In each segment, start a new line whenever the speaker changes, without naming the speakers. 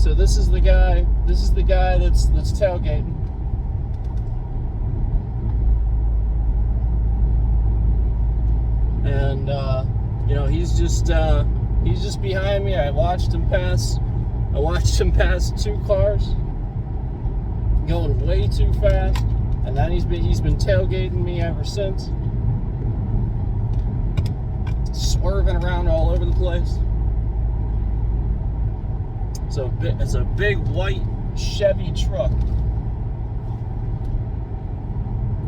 So this is the guy that's tailgating. And he's just behind me. I watched him pass 2 cars going way too fast, and then he's been tailgating me ever since, swerving around all over the place. So it's a big white Chevy truck,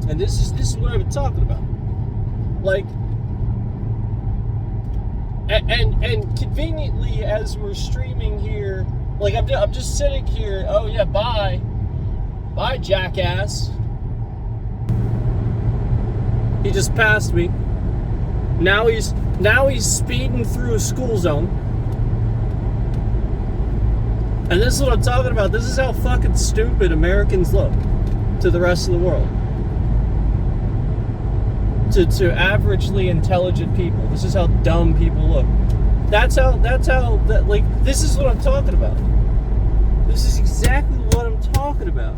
and this is what I've been talking about. Like, and conveniently, as we're streaming here, like I'm just sitting here. Oh yeah, bye, jackass. He just passed me. Now he's speeding through a school zone. And this is what I'm talking about. This is how fucking stupid Americans look to the rest of the world. To averagely intelligent people. This is how dumb people look. This is what I'm talking about. This is exactly what I'm talking about.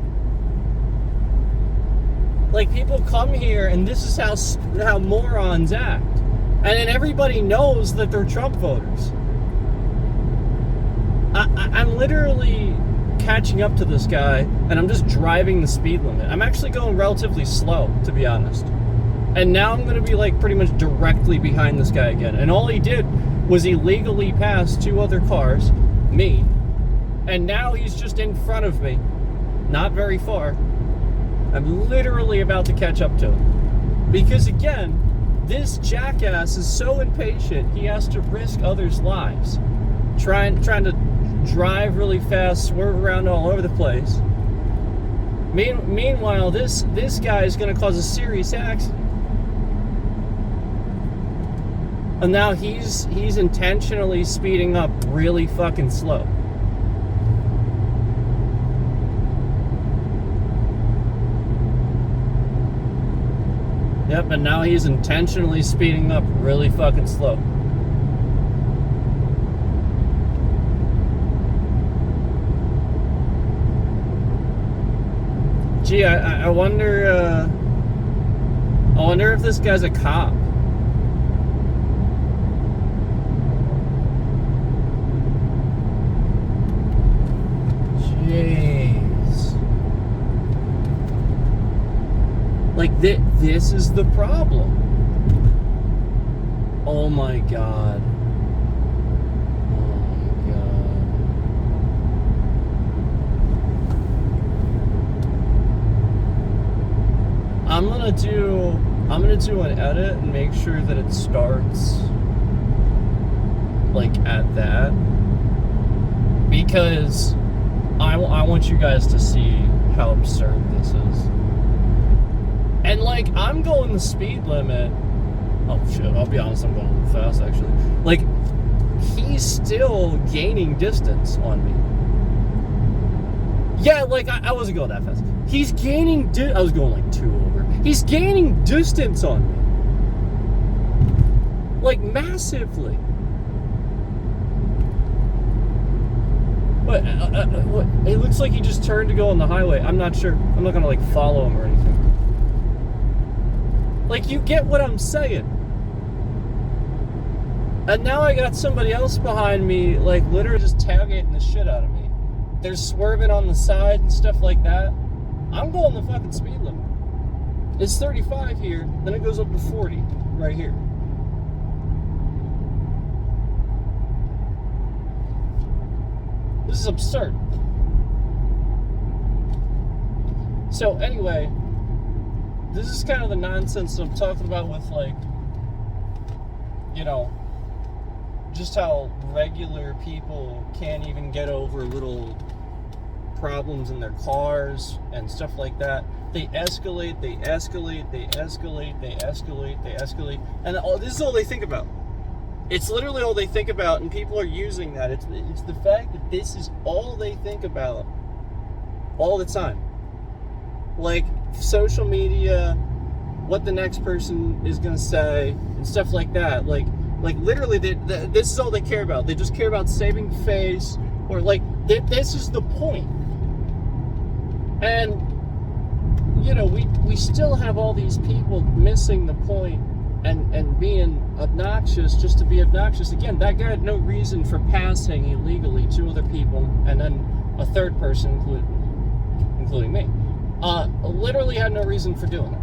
Like, people come here and this is how morons act. And then everybody knows that they're Trump voters. I'm literally catching up to this guy, and I'm just driving the speed limit. I'm actually going relatively slow, to be honest. And now I'm going to be like pretty much directly behind this guy again. And all he did was illegally pass 2 other cars, me, and now he's just in front of me, not very far. I'm literally about to catch up to him. Because again, this jackass is so impatient, he has to risk others' lives. Trying to drive really fast, swerve around all over the place. Meanwhile, this guy is going to cause a serious accident. And now he's intentionally speeding up really fucking slow. Yep, and now he's intentionally speeding up really fucking slow. Gee, I wonder if this guy's a cop. Jeez. Like, this is the problem. Oh my god. I'm gonna do an edit and make sure that it starts like at that, because I want you guys to see how absurd this is. And like, I'm going the speed limit. Oh shit, I'll be honest, I'm going a little fast actually. Like, he's still gaining distance on me. Yeah, like, I wasn't going that fast. He's gaining I was going like 2 over. He's gaining distance on me. Like, massively. What? It looks like he just turned to go on the highway. I'm not sure. I'm not gonna like follow him or anything. Like, you get what I'm saying. And now I got somebody else behind me, like, literally just tailgating the shit out of me. They're swerving on the side and stuff like that. I'm going the fucking speed limit. It's 35 here, then it goes up to 40 right here. This is absurd. So anyway, this is kind of the nonsense I'm talking about with, like, just how regular people can't even get over little problems in their cars and stuff like that. They escalate, and this is all they think about. It's literally all they think about, and people are using that. It's the fact that this is all they think about all the time. Like, social media, what the next person is going to say, and stuff like that. Like literally, this is all they care about. They just care about saving face, Or like, this is the point. And, you know, we still have all these people missing the point and being obnoxious just to be obnoxious. Again, that guy had no reason for passing illegally 2 other people, and then a third person, including me, literally had no reason for doing it.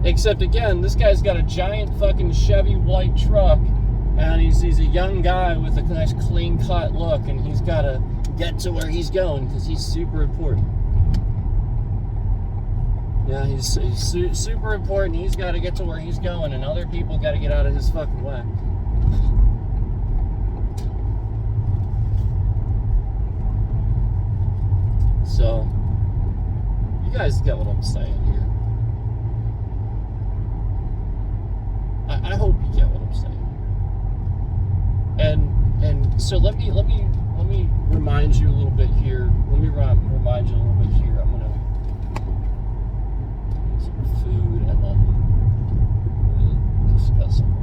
Except, again, this guy's got a giant fucking Chevy white truck, and he's a young guy with a nice clean-cut look, and he's got to get to where he's going because he's super important. Yeah, he's super important. He's got to get to where he's going, and other people got to get out of his fucking way. So, you guys get what I'm saying here. I hope you get what I'm saying. And so let me remind you a little bit here. Let me remind you a little bit here. I'm gonna get some food and then we'll discuss some more.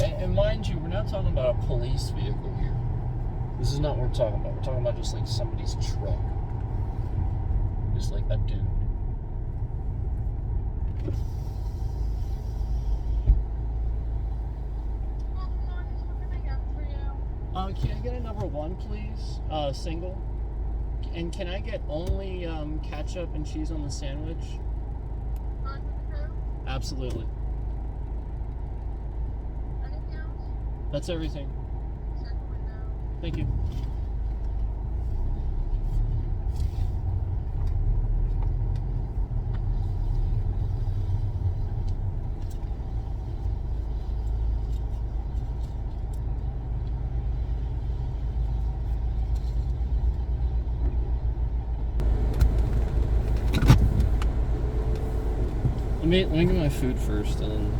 And mind you, we're not talking about a police vehicle here. This is not what we're talking about. We're talking about just like somebody's truck. Just like a dude. Can I get a number 1, please? Single. And can I get only ketchup and cheese on the sandwich? Absolutely. That's everything. Thank you. Let me get my food first, and then.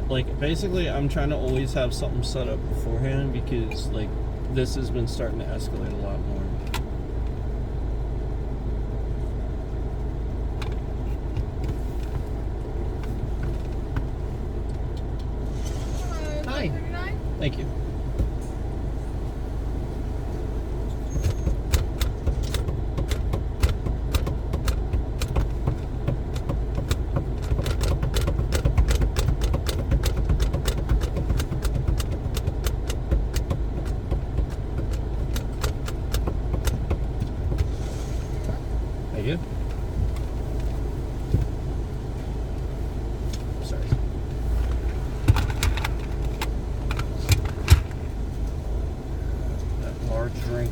Like basically, I'm trying to always have something set up beforehand because like this has been starting to escalate a lot more. Hi. Thank you. Thank you. Sorry. That large drink.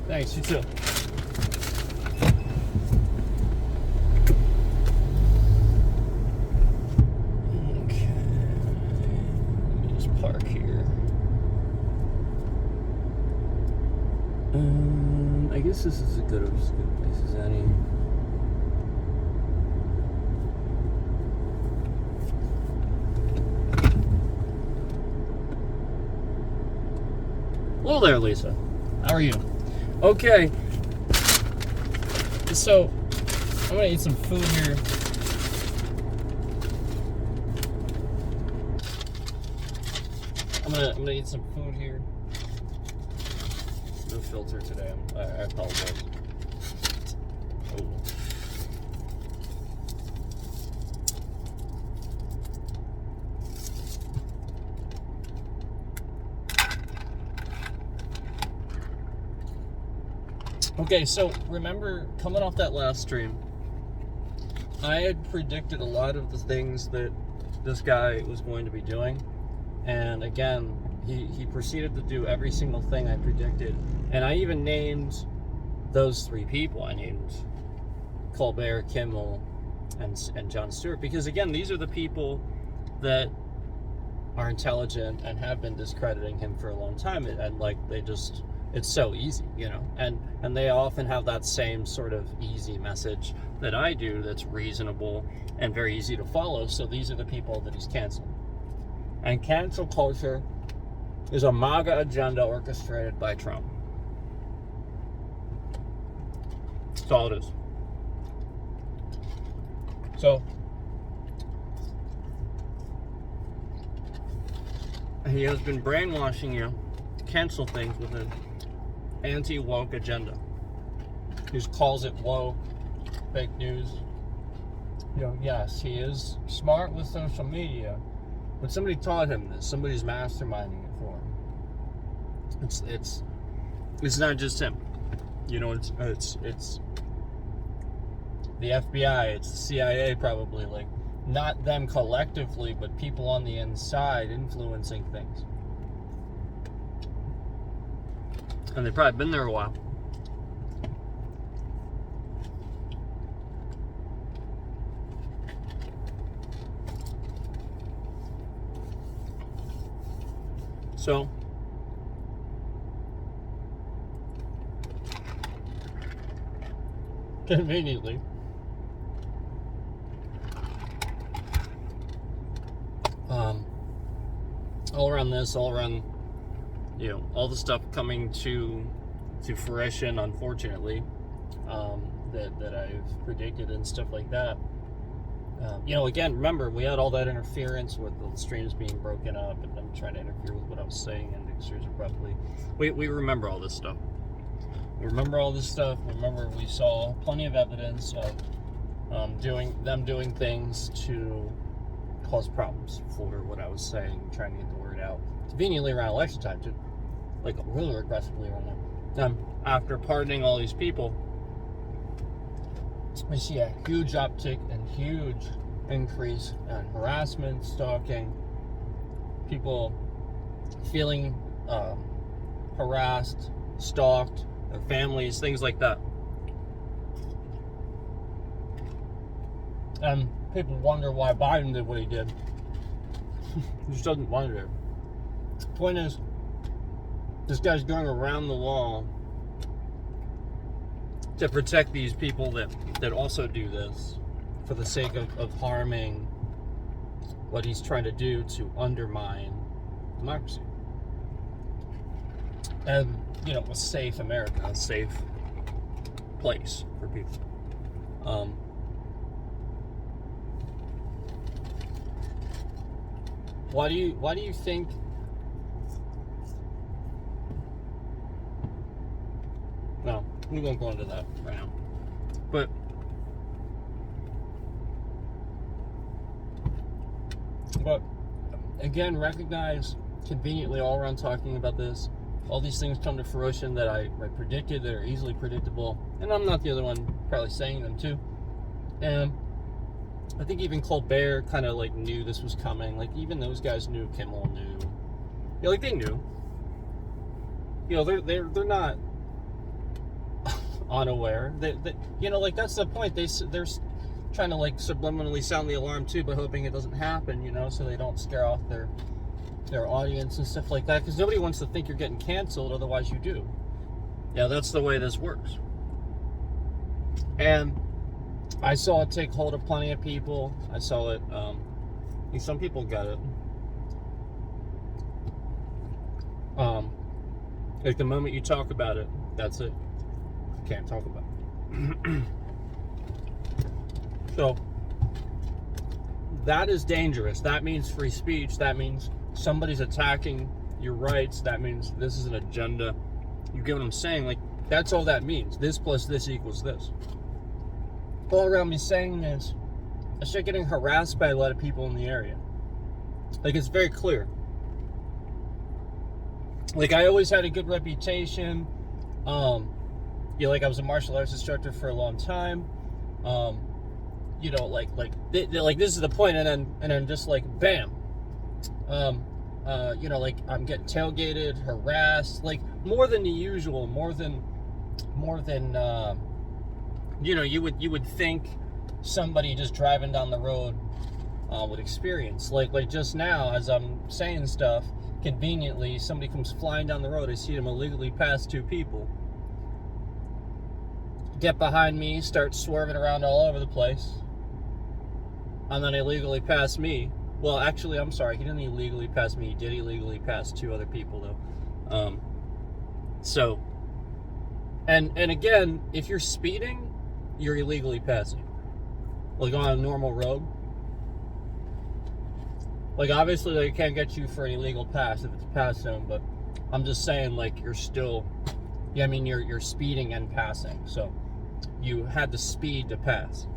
Thanks, you too. I guess this is as good a place as any. Hello there, Lisa. How are you? Okay. So, I'm gonna eat some food here. I'm gonna eat some food here. No filter today. I apologize. Oh. Okay, so remember, coming off that last stream, I had predicted a lot of the things that this guy was going to be doing. And again, he proceeded to do every single thing I predicted. And I even named those three people. I named Colbert, Kimmel, and Jon Stewart. Because again, these are the people that are intelligent and have been discrediting him for a long time. And like, they just... it's so easy, you know, and they often have that same sort of easy message that I do that's reasonable and very easy to follow. So these are the people that he's canceled. And cancel culture is a MAGA agenda orchestrated by Trump. That's all it is. So he has been brainwashing you to cancel things with an anti-woke agenda. He just calls it woke, fake news. You know, yes, he is smart with social media, but somebody taught him this. Somebody's masterminding it for him. It's not just him. You know, it's the FBI, it's the CIA probably, like, not them collectively, but people on the inside influencing things. And they've probably been there a while. So, conveniently, all around this, all around, you know, all the stuff coming to fruition, unfortunately, that I've predicted and stuff like that. You know, again, remember, we had all that interference with the streams being broken up and them trying to interfere with what I was saying and extras abruptly. We remember all this stuff. We remember all this stuff. Remember, we saw plenty of evidence of doing things to cause problems for what I was saying, trying to get the word out. Conveniently around election time, too. Like, really aggressively around that. After pardoning all these people, we see a huge uptick and huge increase in harassment, stalking, people feeling harassed, stalked, their families, things like that. And people wonder why Biden did what he did. He just doesn't want to do. The point is, this guy's going around the wall to protect these people that also do this for the sake of harming what he's trying to do to undermine democracy. And, you know, a safe America, a safe place for people. Why do you think no, we won't go into that right now. But again, recognize conveniently all around talking about this, all these things come to fruition that I predicted, that are easily predictable, and I'm not the other one probably saying them too. And I think even Colbert kind of like knew this was coming. Like, even those guys knew, Kimmel knew. Yeah, like, they knew. You know, they're not unaware. They you know, like, that's the point. They're trying to like subliminally sound the alarm too, but hoping it doesn't happen, you know, so they don't scare off their audience and stuff like that, because nobody wants to think you're getting canceled, otherwise you do. Yeah, that's the way this works. And I saw it take hold of plenty of people. I saw it, some people got it. Like, the moment you talk about it, that's it. You can't talk about it. So, that is dangerous. That means free speech. That means somebody's attacking your rights. That means this is an agenda. You get what I'm saying? Like, that's all that means. This plus this equals this. All around me saying this, I start getting harassed by a lot of people in the area. Like, it's very clear. Like, I always had a good reputation. I was a martial arts instructor for a long time. This is the point, and then just like bam, I'm getting tailgated, harassed, like more than the usual, more than you would think somebody just driving down the road would experience. Like just now, as I'm saying stuff, conveniently somebody comes flying down the road. I see them illegally pass 2 people, get behind me, start swerving around all over the place, and then illegally pass me. Well, actually, I'm sorry, he didn't illegally pass me. He did illegally pass 2 other people, though. And again, if you're speeding, you're illegally passing. Like on a normal road. Like obviously they can't get you for an illegal pass if it's a pass zone, but I'm just saying, like, you're still, you're speeding and passing. So you had the speed to pass.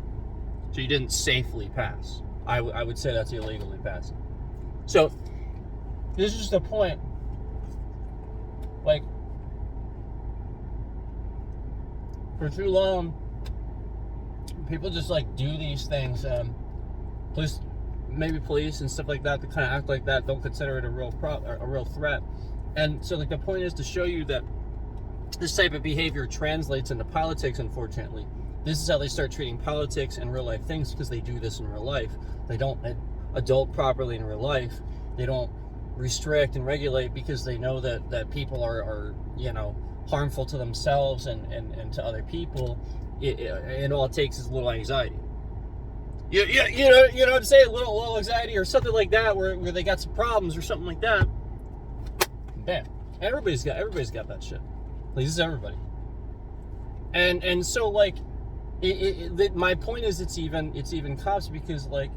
So you didn't safely pass. I would say that's illegally passing. So this is the point. Like, for too long, people just like do these things. Police and stuff like that kind of act like that, don't consider it a real threat. And so, like, the point is to show you that this type of behavior translates into politics. Unfortunately, this is how they start treating politics and real life things, because they do this in real life. They don't adult properly in real life. They don't restrict and regulate because they know that people are harmful to themselves and to other people. And all it takes is a little anxiety. You know what I'm saying? A little anxiety or something like that, where they got some problems or something like that. Bam. Everybody's got that shit. Like, this is everybody. And so, like, my point is, it's even cops, because like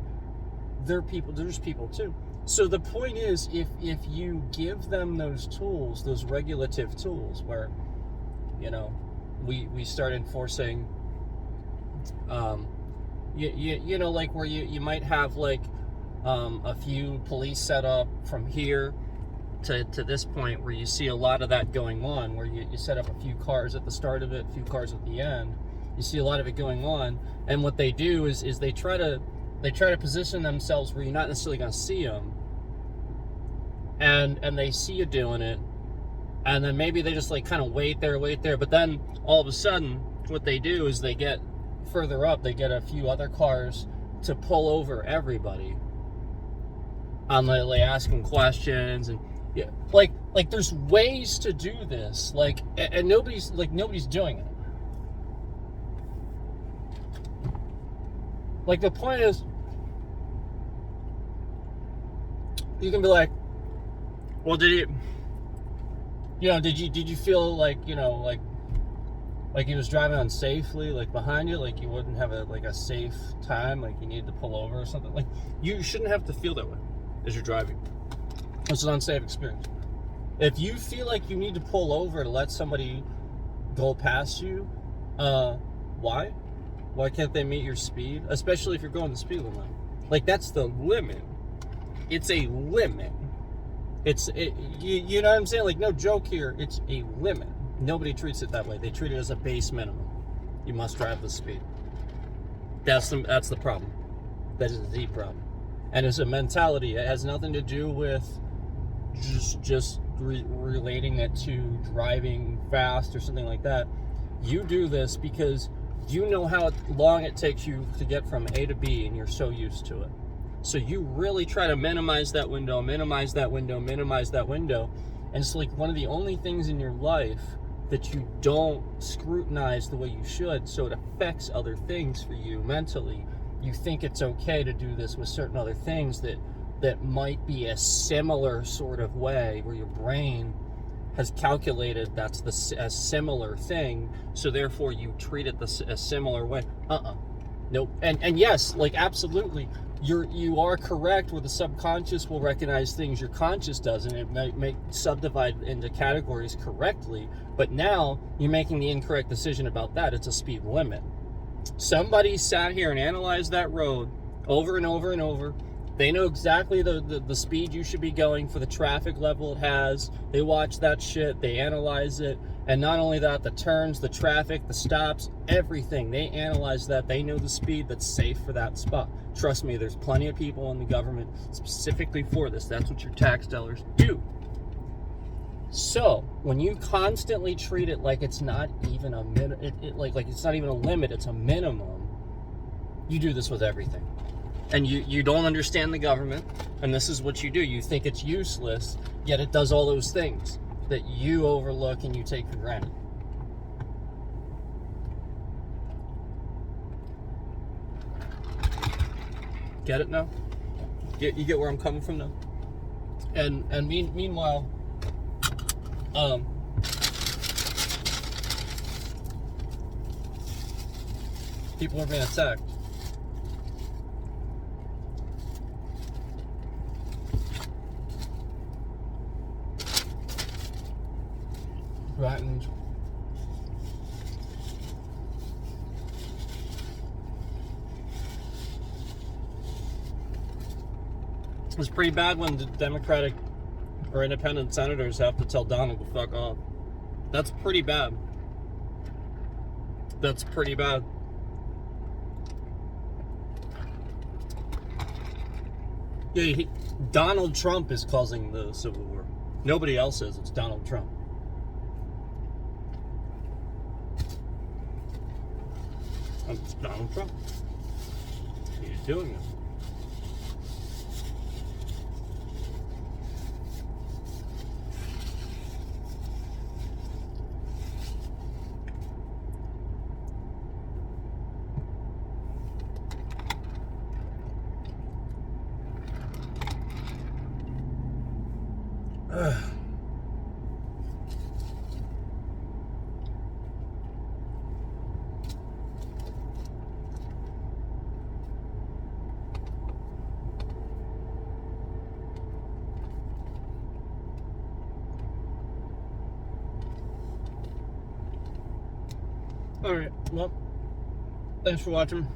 there's people too. So the point is, if you give them those tools, those regulative tools, where we start enforcing, like where you might have like a few police set up from here to this point, where you see a lot of that going on, where you set up a few cars at the start of it, a few cars at the end. You see a lot of it going on, and what they do is they try to position themselves where you're not necessarily going to see them, and they see you doing it, and then maybe they just like kind of wait there, but then all of a sudden what they do is they get further up, they get a few other cars to pull over everybody, and they ask them questions, and like there's ways to do this, like, and nobody's doing it. Like, the point is, you can be like, well, did you feel like, like he was driving unsafely, like behind you, like you wouldn't have a safe time, like you needed to pull over or something? Like, you shouldn't have to feel that way as you're driving. It's an unsafe experience. If you feel like you need to pull over to let somebody go past you, why? Why can't they meet your speed? Especially if you're going the speed limit. Like, that's the limit. It's a limit. You know what I'm saying? Like, no joke here. It's a limit. Nobody treats it that way. They treat it as a base minimum. You must drive the speed. That's the problem. That is the problem. And it's a mentality. It has nothing to do with just relating it to driving fast or something like that. You do this because you know how long it takes you to get from A to B, and you're so used to it. So you really try to minimize that window. And it's like one of the only things in your life that you don't scrutinize the way you should, so it affects other things for you mentally. You think it's okay to do this with certain other things that might be a similar sort of way, where your brain has calculated that's a similar thing, so therefore you treat it a similar way. Nope. And yes, like, absolutely, you are correct where the subconscious will recognize things your conscious doesn't. It might subdivide into categories correctly, but now you're making the incorrect decision about that. It's a speed limit. Somebody sat here and analyzed that road over and over and over. They know exactly the speed you should be going for the traffic level it has. They watch that shit, they analyze it, And not only that, the turns, the traffic, the stops, everything. They analyze that. They know the speed that's safe for that spot. Trust me, there's plenty of people in the government specifically for this. That's what your tax dollars do. So when you constantly treat it like it's not even a like it's not even a limit, it's a minimum. You do this with everything. And you don't understand the government, and this is what you do. You think it's useless, yet it does all those things that you overlook and you take for granted. Get it now? You get where I'm coming from now? And meanwhile, people are being attacked. Right, and it's pretty bad when the Democratic or independent senators have to tell Donald to fuck off. That's pretty bad. That's pretty bad. Yeah, Donald Trump is causing the Civil War. Nobody else is. It's Donald Trump. It's Donald Trump. He's doing it. Alright, well, thanks for watching.